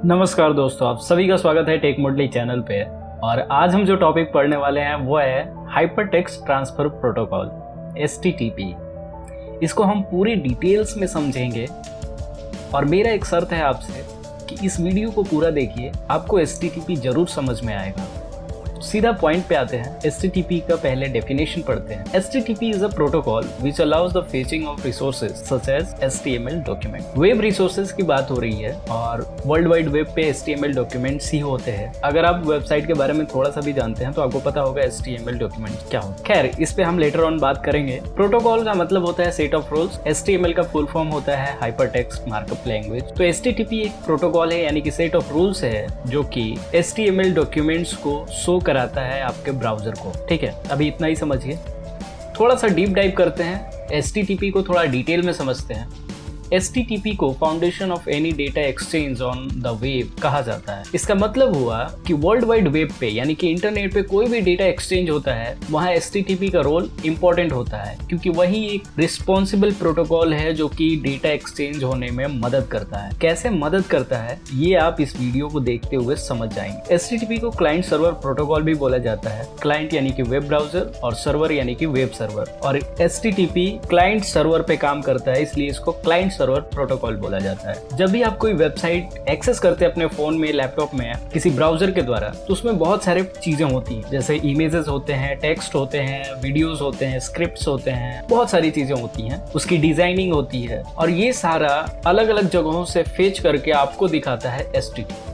नमस्कार दोस्तों, आप सभी का स्वागत है टेक मोडली चैनल पे। और आज हम जो टॉपिक पढ़ने वाले हैं वो है हाइपरटेक्स्ट ट्रांसफर प्रोटोकॉल HTTP। इसको हम पूरी डिटेल्स में समझेंगे और मेरा एक शर्त है आपसे कि इस वीडियो को पूरा देखिए, आपको HTTP जरूर समझ में आएगा। सीधा पॉइंट पे आते हैं। HTTP का पहले डेफिनेशन पढ़ते हैं। HTTP is a protocol which allows the fetching of resources such as HTML document. Web resources की बात हो रही है और वर्ल्ड वाइड वेब पे HTML डॉक्यूमेंट्स ही होते हैं। अगर आप वेबसाइट के बारे में थोड़ा सा भी जानते हैं तो आपको पता होगा HTML डॉक्यूमेंट क्या होता है। खैर, इस पे हम लेटर ऑन बात करेंगे। प्रोटोकॉल का मतलब होता है सेट ऑफ रूल्स। HTML का फुल फॉर्म होता है हाइपरटेक्स्ट मार्कअप लैंग्वेज। तो HTTP एक प्रोटोकॉल है, यानी कि सेट ऑफ रूल्स है जो कि HTML डॉक्यूमेंट्स को शो कराता है आपके ब्राउजर को। ठीक है, अभी इतना ही समझिए। थोड़ा सा डीप डाइव करते हैं, HTTP को थोड़ा डिटेल में समझते हैं। HTTP को foundation of any data exchange on the web कहा जाता है। इसका मतलब हुआ कि वर्ल्ड वाइड वेब पे यानी कि इंटरनेट पे कोई भी डेटा एक्सचेंज होता है वहाँ HTTP का रोल इंपॉर्टेंट होता है, क्योंकि वही एक रिस्पॉन्सिबल प्रोटोकॉल है जो कि डेटा एक्सचेंज होने में मदद करता है। कैसे मदद करता है ये आप इस वीडियो को देखते हुए समझ जाएंगे। HTTP को क्लाइंट सर्वर प्रोटोकॉल भी बोला जाता है। क्लाइंट यानी कि वेब ब्राउजर और सर्वर यानी कि वेब सर्वर। और HTTP क्लाइंट सर्वर पे काम करता है, इसलिए इसको क्लाइंट सर्वर प्रोटोकॉल बोला जाता है। जब भी आप कोई वेबसाइट एक्सेस करते हैं अपने फोन में, लैपटॉप में, किसी ब्राउजर के द्वारा, तो उसमें बहुत सारे चीजें होती हैं, जैसे इमेजेस होते हैं, टेक्स्ट होते हैं, वीडियोस होते हैं, स्क्रिप्ट्स होते हैं, बहुत सारी चीजें होती हैं। उसकी डिजाइनिंग होती है और ये सारा अलग अलग जगहों से फेच करके आपको दिखाता है HTTP।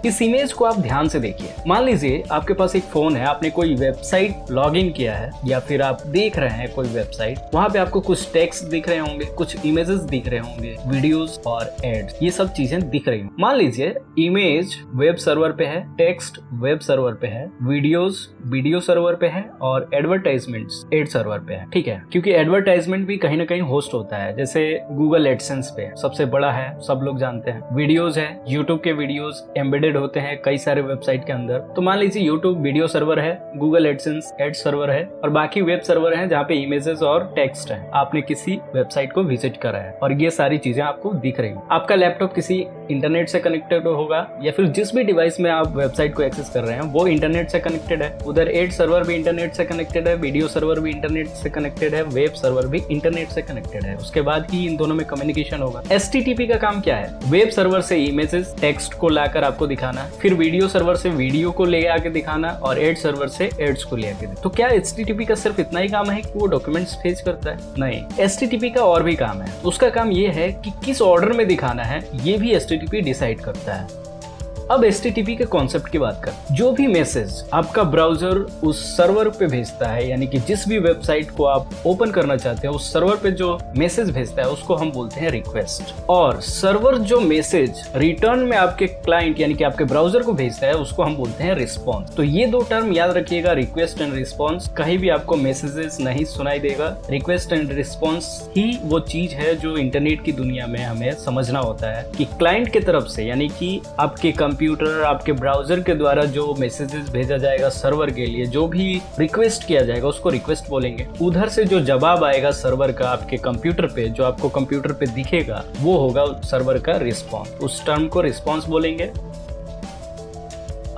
इस इमेज को आप ध्यान से देखिए। मान लीजिए आपके पास एक फोन है, आपने कोई वेबसाइट लॉग इन किया है या फिर आप देख रहे हैं कोई वेबसाइट। वहां पे आपको कुछ टेक्स्ट दिख रहे होंगे, कुछ इमेजेस दिख रहे होंगे, वीडियोस और एड्स, ये सब चीजें दिख रही होंगी। मान लीजिए इमेज वेब सर्वर पे है, टेक्स्ट वेब सर्वर पे है, वीडियोस वीडियो सर्वर पे है और एडवर्टाइजमेंट्स एड सर्वर पे है। ठीक है, क्योंकि एडवर्टाइजमेंट भी कहीं ना कहीं होस्ट होता है, जैसे गूगल एडसेंस पे सबसे बड़ा है, सब लोग जानते हैं। वीडियोस है, यूट्यूब के वीडियोस एम्बेडेड होते हैं कई सारे वेबसाइट के अंदर। तो मान लीजिए यूट्यूब वीडियो सर्वर है, गूगल एडसेंस एड सर्वर है और बाकी वेब सर्वर है जहाँ पे इमेजेस और टेक्स्ट है। आपने किसी वेबसाइट को विजिट करा है और ये सारी चीजें आपको दिख रही हैं। आपका लैपटॉप किसी इंटरनेट से कनेक्टेड होगा या फिर जिस भी डिवाइस में आप वेबसाइट को एक्सेस कर रहे हैं वो इंटरनेट से कनेक्टेड है। उधर एड सर्वर भी इंटरनेट से कनेक्टेड है, वीडियो सर्वर भी इंटरनेट से कनेक्टेड है, वेब सर्वर भी इंटरनेट से कनेक्टेड है। उसके बाद ही इन दोनों में कम्युनिकेशन होगा। HTTP का काम क्या है? वेब सर्वर से इमेजेस टेक्स्ट को लाकर आपको दिखाना, फिर वीडियो सर्वर से वीडियो को ले आके दिखाना और एड सर्वर से एड्स को ले आके। तो क्या HTTP का सिर्फ इतना ही काम है कि वो डॉक्यूमेंट्स फेच करता है? नहीं, HTTP का और भी काम है। उसका काम ये है कि किस ऑर्डर में दिखाना है ये भी HTTP डिसाइड करता है। अब HTTP के कॉन्सेप्ट की बात कर, जो भी मैसेज आपका ब्राउजर उस सर्वर पे भेजता है, यानी कि जिस भी वेबसाइट को आप ओपन करना चाहते हैं उस सर्वर पे जो मैसेज भेजता है उसको हम बोलते हैं रिक्वेस्ट। और सर्वर जो मैसेज रिटर्न में आपके क्लाइंट यानी कि आपके ब्राउजर को भेजता है उसको हम बोलते हैं रिस्पॉन्स। तो ये दो टर्म याद रखिएगा, रिक्वेस्ट एंड रिस्पॉन्स। कहीं भी आपको मैसेजेस नहीं सुनाई देगा। रिक्वेस्ट एंड रिस्पॉन्स ही वो चीज है जो इंटरनेट की दुनिया में हमें समझना होता है कि क्लाइंट की तरफ से यानी कि आपके कंप्यूटर, आपके ब्राउजर के द्वारा जो मैसेजेस भेजा जाएगा सर्वर के लिए, जो भी रिक्वेस्ट किया जाएगा उसको रिक्वेस्ट बोलेंगे। उधर से जो जवाब आएगा सर्वर का आपके कंप्यूटर पे, जो आपको कंप्यूटर पे दिखेगा वो होगा सर्वर का रिस्पॉन्स। उस टर्म को रिस्पॉन्स बोलेंगे।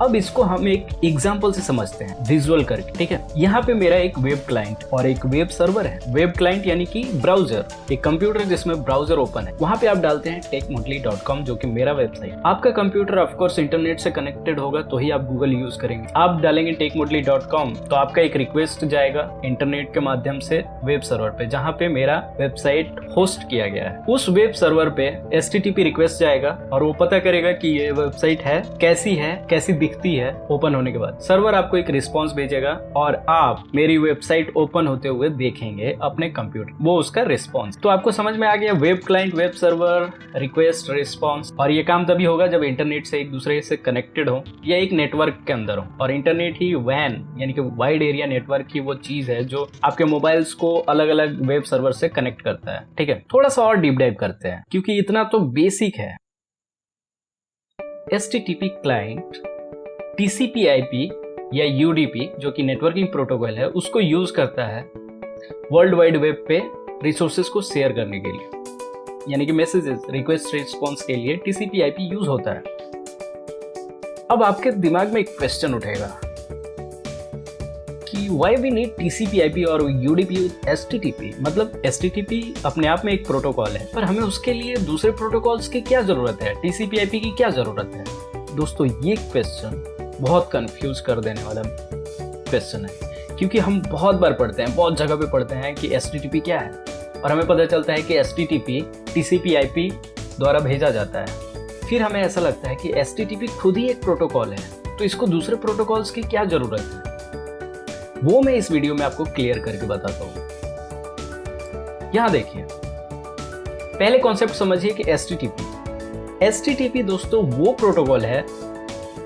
अब इसको हम एक एग्जांपल से समझते हैं, विजुअल करके। ठीक है, यहाँ पे मेरा एक वेब क्लाइंट और एक वेब सर्वर है। वेब क्लाइंट यानी कि ब्राउजर, एक कंप्यूटर जिसमें ब्राउजर ओपन है। वहां पे आप डालते हैं techmodli.com जो कि मेरा वेबसाइट। आपका कंप्यूटर ऑफ कोर्स इंटरनेट से कनेक्टेड होगा तो ही आप गूगल यूज करेंगे। आप डालेंगे techmodli.com तो आपका एक रिक्वेस्ट जाएगा इंटरनेट के माध्यम से वेब सर्वर पे, जहाँ पे मेरा वेबसाइट होस्ट किया गया है। उस वेब सर्वर पे HTTP रिक्वेस्ट जाएगा और वो पता करेगा कि ये वेबसाइट है, कैसी दिखती है। ओपन होने के बाद सर्वर आपको एक रिस्पांस भेजेगा और आप मेरी वेबसाइट ओपन होते हुए देखेंगे अपने कंप्यूटर, वो उसका रिस्पांस। तो आपको समझ में आ गया, web client, web server, request, response. और ये काम तभी होगा जब इंटरनेट से एक दूसरे से कनेक्टेड हो या एक नेटवर्क के अंदर हो। और इंटरनेट ही WAN यानी कि वाइड एरिया नेटवर्क की वो चीज है जो आपके मोबाइल्स को अलग अलग वेब सर्वर से कनेक्ट करता है। ठीक है, थोड़ा सा और डीप डाइव करते हैं क्योंकि इतना तो बेसिक है। HTTP क्लाइंट TCP/IP या UDP जो कि नेटवर्किंग प्रोटोकॉल है उसको यूज करता है वर्ल्ड वाइड वेब पे रिसोर्सेज को शेयर करने के लिए। यानी कि मैसेजेस रिक्वेस्ट रिस्पॉन्स के लिए TCP/IP यूज होता है। अब आपके दिमाग में एक क्वेश्चन उठेगा कि व्हाई वी नीड TCP/IP और UDP विद STTP। मतलब STTP अपने आप में एक प्रोटोकॉल है, पर हमें उसके लिए दूसरे प्रोटोकॉल्स की क्या जरूरत है, TCP/IP की क्या जरूरत है। दोस्तों ये क्वेश्चन बहुत कंफ्यूज कर देने वाला क्वेश्चन है, क्योंकि हम बहुत बार पढ़ते हैं, बहुत जगह पे पढ़ते हैं कि STTP क्या है, और हमें पता चलता है कि STTP TCP/IP द्वारा भेजा जाता है। फिर हमें ऐसा लगता है कि STTP खुद ही एक प्रोटोकॉल है, तो इसको दूसरे प्रोटोकॉल्स की क्या जरूरत है, वो मैं इस वीडियो में आपको क्लियर करके बताता हूँ। यहां देखिए, पहले कॉन्सेप्ट समझिए कि STTP दोस्तों वो प्रोटोकॉल है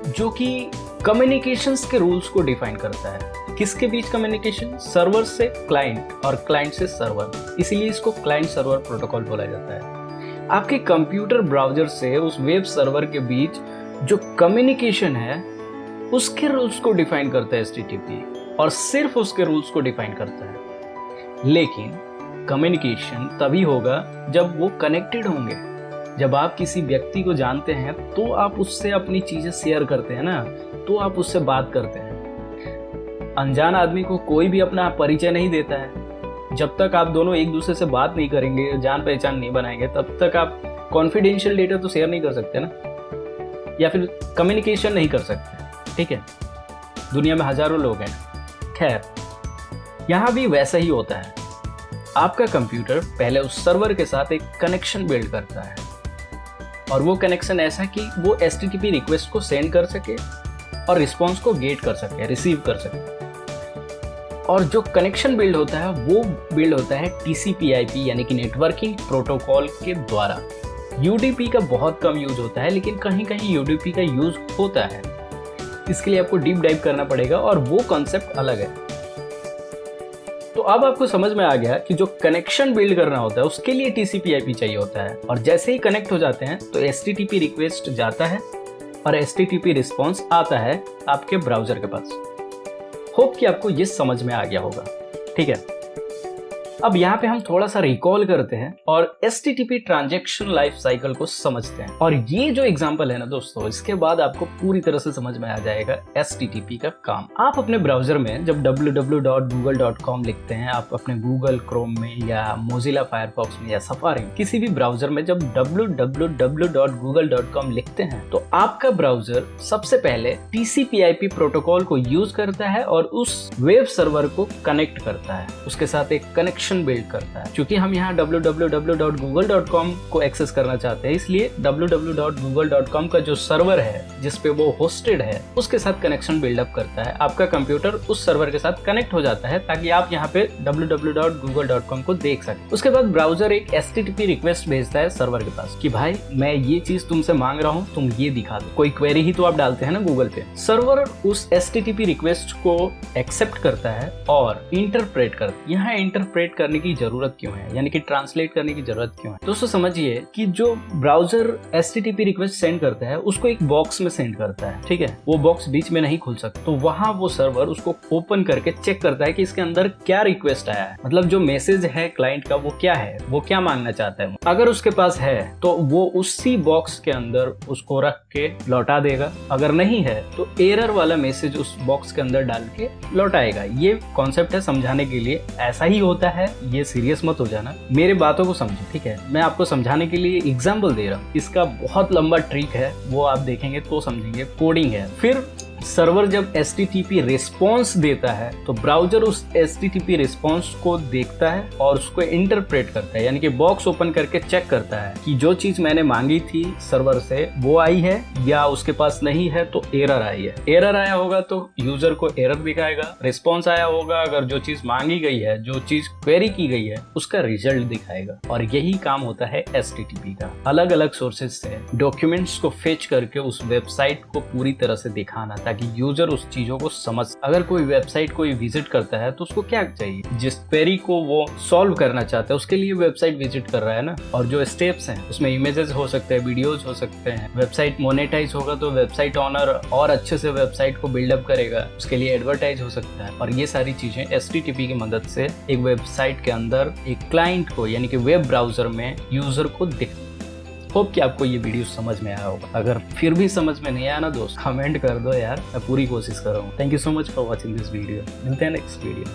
जो कि कम्युनिकेशंस के रूल्स को डिफाइन करता है। किसके बीच कम्युनिकेशन? सर्वर से क्लाइंट और क्लाइंट से सर्वर, इसीलिए इसको क्लाइंट सर्वर प्रोटोकॉल बोला जाता है। आपके कंप्यूटर ब्राउजर से उस वेब सर्वर के बीच जो कम्युनिकेशन है उसके रूल्स को डिफाइन करता है STTP, और सिर्फ उसके रूल्स को डिफाइन करता है। लेकिन कम्युनिकेशन तभी होगा जब वो कनेक्टेड होंगे। जब आप किसी व्यक्ति को जानते हैं तो आप उससे अपनी चीजें शेयर करते हैं ना, तो आप उससे बात करते हैं। अनजान आदमी को कोई भी अपना परिचय नहीं देता है। जब तक आप दोनों एक दूसरे से बात नहीं करेंगे, जान पहचान नहीं बनाएंगे, तब तक आप कॉन्फिडेंशियल डेटा तो शेयर नहीं कर सकते ना, या फिर कम्युनिकेशन नहीं कर सकते। ठीक है, दुनिया में हजारों लोग हैं। खैर, यहाँ भी वैसा ही होता है। आपका कंप्यूटर पहले उस सर्वर के साथ एक कनेक्शन बिल्ड करता है, और वो कनेक्शन ऐसा कि वो STTP रिक्वेस्ट को सेंड कर सके और रिस्पॉन्स को गेट कर सके, रिसीव कर सके। और जो कनेक्शन बिल्ड होता है वो बिल्ड होता है TCP/IP यानी कि नेटवर्किंग प्रोटोकॉल के द्वारा। UDP का बहुत कम यूज होता है, लेकिन कहीं कहीं UDP का यूज होता है। इसके लिए आपको डीप डाइव करना पड़ेगा, और वो कॉन्सेप्ट अलग है। तो अब आपको समझ में आ गया कि जो कनेक्शन बिल्ड करना होता है उसके लिए TCP/IP चाहिए होता है, और जैसे ही कनेक्ट हो जाते हैं तो STTP रिक्वेस्ट जाता है और STTP रिस्पॉन्स आता है आपके ब्राउजर के पास। होप कि आपको ये समझ में आ गया होगा। ठीक है, अब यहाँ पे हम थोड़ा सा रिकॉल करते हैं और STTP ट्रांजैक्शन लाइफ साइकिल को समझते हैं। और ये जो एग्जांपल है ना दोस्तों, इसके बाद आपको पूरी तरह से समझ में आ जाएगा STTP का काम। आप अपने ब्राउजर में जब www.google.com लिखते हैं, आप अपने गूगल क्रोम में या मोजिला फायरफॉक्स में या सफारी, किसी भी ब्राउजर में जब www.google.com लिखते हैं, तो आपका ब्राउजर सबसे पहले TCP/IP प्रोटोकॉल को यूज करता है और उस वेब सर्वर को कनेक्ट करता है, उसके साथ एक कनेक्शन बिल्ड करता है। क्योंकि हम यहाँ www.google.com को एक्सेस करना चाहते हैं, इसलिए www.google.com का जो सर्वर है जिसपे वो होस्टेड है उसके साथ कनेक्शन बिल्डअप करता है। आपका कंप्यूटर उस सर्वर के साथ कनेक्ट हो जाता है ताकि आप यहाँ पे www.google.com को देख सकें। उसके बाद ब्राउजर एक STTP रिक्वेस्ट भेजता है सर्वर के पास कि भाई मैं ये चीज तुमसे मांग रहा हूँ, तुम ये दिखा दो। कोई क्वेरी ही तो आप डालते हैं ना गूगल पे। सर्वर उस STTP रिक्वेस्ट को एक्सेप्ट करता है और इंटरप्रेट करता है। यहाँ इंटरप्रेट करने की जरूरत क्यों है, यानी कि ट्रांसलेट करने की जरूरत क्यों है? दोस्तों समझिए कि जो ब्राउजर STTP रिक्वेस्ट सेंड करता है उसको एक बॉक्स में सेंड करता है। ठीक है, वो बॉक्स बीच में नहीं खुल सकता, तो वहां वो सर्वर उसको ओपन करके चेक करता है कि इसके अंदर क्या रिक्वेस्ट आया है, मतलब जो मैसेज है क्लाइंट का वो क्या है, वो क्या मांगना चाहता है। अगर उसके पास है तो वो उसी बॉक्स के अंदर उसको रख के लौटा देगा, अगर नहीं है तो एरर वाला मैसेज उस बॉक्स के अंदर डाल के लौटाएगा। ये कॉन्सेप्ट है समझाने के लिए, ऐसा ही होता है, ये सीरियस मत हो जाना, मेरे बातों को समझो। ठीक है, मैं आपको समझाने के लिए एग्जाम्पल दे रहा हूँ, इसका बहुत लंबा ट्रिक है, वो आप देखेंगे तो समझेंगे। कोडिंग है। फिर सर्वर जब STTP रिस्पॉन्स देता है तो ब्राउजर उस STTP रिस्पॉन्स को देखता है और उसको इंटरप्रेट करता है, यानी कि बॉक्स ओपन करके चेक करता है कि जो चीज मैंने मांगी थी सर्वर से वो आई है या उसके पास नहीं है तो एरर आई है। एरर आया होगा तो यूजर को एरर दिखाएगा, रिस्पॉन्स आया होगा अगर जो चीज मांगी गई है, जो चीज क्वेरी की गई है उसका रिजल्ट दिखाएगा। और यही काम होता है STTP का, अलग अलग सोर्सेज से डॉक्यूमेंट्स को फेच करके उस वेबसाइट को पूरी तरह से दिखाना, ताकि यूजर उस चीजों को समझ। अगर कोई वेबसाइट कोई विजिट करता है तो उसको क्या चाहिए, जिस क्वेरी को वो सॉल्व करना चाहता है उसके लिए वेबसाइट विजिट कर रहा है ना। और जो स्टेप्स हैं उसमें इमेजेस हो सकते हैं, वीडियोज हो सकते हैं। वेबसाइट मोनेटाइज होगा तो वेबसाइट ऑनर और अच्छे से वेबसाइट को बिल्डअप करेगा, उसके लिए एडवर्टाइज हो सकता है। और ये सारी चीजें HTTP की मदद से एक वेबसाइट के अंदर एक क्लाइंट को यानी कि वेब ब्राउजर में यूजर को दिख। होप कि आपको ये वीडियो समझ में आया होगा। अगर फिर भी समझ में नहीं आया ना दोस्त, कमेंट कर दो यार, मैं पूरी कोशिश कर रहा हूँ। Thank you so much for watching this video. मिलते हैं नेक्स्ट वीडियो।